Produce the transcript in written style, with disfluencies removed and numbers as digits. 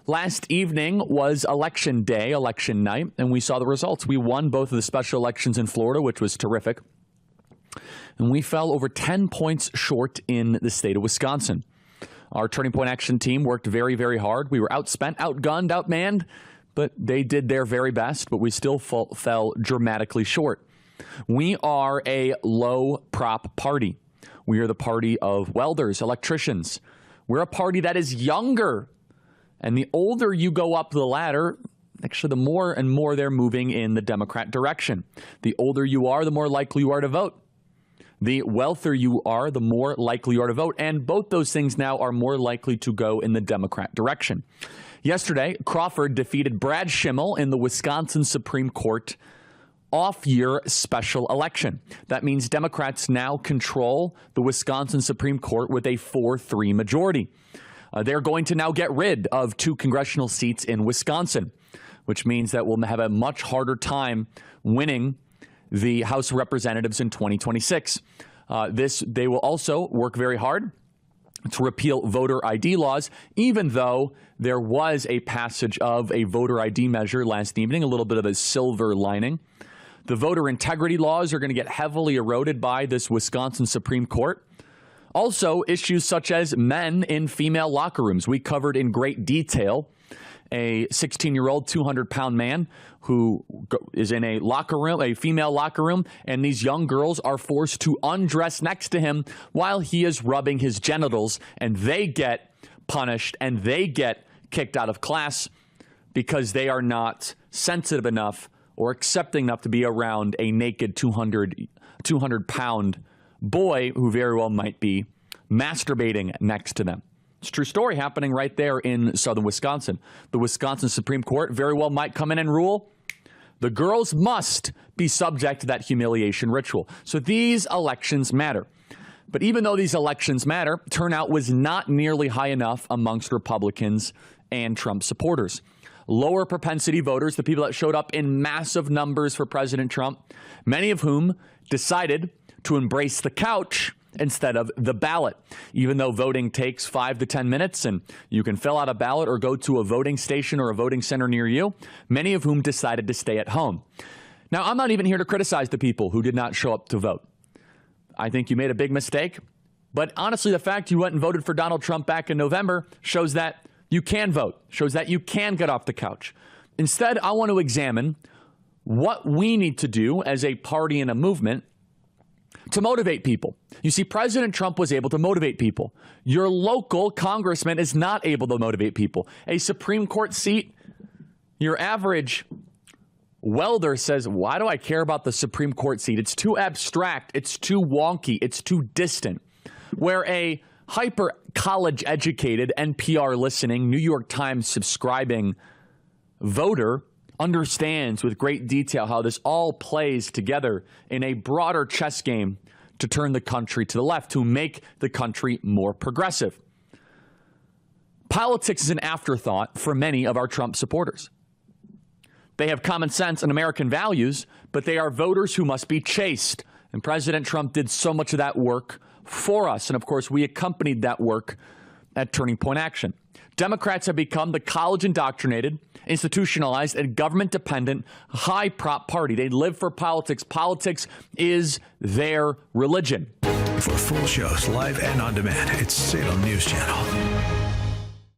Last evening was election day, election night, and we saw the results. We won both of the special elections in Florida, which was terrific. And we fell over 10 points short in the state of Wisconsin. Our Turning Point Action team worked very, very hard. We were outspent, outgunned, outmanned, but they did their very best, but we still fell dramatically short. We are a low prop party. We are the party of welders, electricians. We're a party that is younger. And the older you go up the ladder, actually, the more and more they're moving in the Democrat direction. The older you are, the more likely you are to vote. The wealthier you are, the more likely you are to vote. And both those things now are more likely to go in the Democrat direction. Yesterday, Crawford defeated Brad Schimmel in the Wisconsin Supreme Court off-year special election. That means Democrats now control the Wisconsin Supreme Court with a 4-3 majority. They're going to now get rid of 2 congressional seats in Wisconsin, which means that we'll have a much harder time winning the House of Representatives in 2026. They will also work very hard to repeal voter ID laws, even though there was a passage of a voter ID measure last evening, a little bit of a silver lining. The voter integrity laws are going to get heavily eroded by this Wisconsin Supreme Court. Also, issues such as men in female locker rooms. We covered in great detail a 16-year-old, 200-pound man who is in a locker room, a female locker room, and these young girls are forced to undress next to him while he is rubbing his genitals, and they get punished and they get kicked out of class because they are not sensitive enough or accepting enough to be around a naked 200-pound boy who very well might be masturbating next to them. It's a true story happening right there in southern Wisconsin. The Wisconsin Supreme Court very well might come in and rule the girls must be subject to that humiliation ritual. So these elections matter. But even though these elections matter, turnout was not nearly high enough amongst Republicans and Trump supporters. Lower propensity voters, the people that showed up in massive numbers for President Trump, many of whom decided to embrace the couch instead of the ballot. Even though voting takes 5 to 10 minutes and you can fill out a ballot or go to a voting station or a voting center near you, many of whom decided to stay at home. Now, I'm not even here to criticize the people who did not show up to vote. I think you made a big mistake. But honestly, the fact you went and voted for Donald Trump back in November shows that you can vote, shows that you can get off the couch. Instead, I want to examine what we need to do as a party and a movement to motivate people. You see, President Trump was able to motivate people. Your local congressman is not able to motivate people. A Supreme Court seat, your average welder says, why do I care about the Supreme Court seat? It's too abstract. It's too wonky. It's too distant. Where a hyper college educated, NPR listening, New York Times subscribing voter understands with great detail how this all plays together in a broader chess game to turn the country to the left, to make the country more progressive. Politics is an afterthought for many of our Trump supporters. They have common sense and American values, but they are voters who must be chased. And President Trump did so much of that work for us. And of course, we accompanied that work at Turning Point Action. Democrats have become the college indoctrinated, institutionalized, and government dependent high prop party. They live for politics. Politics is their religion. For full shows, live and on demand, it's Salem News Channel.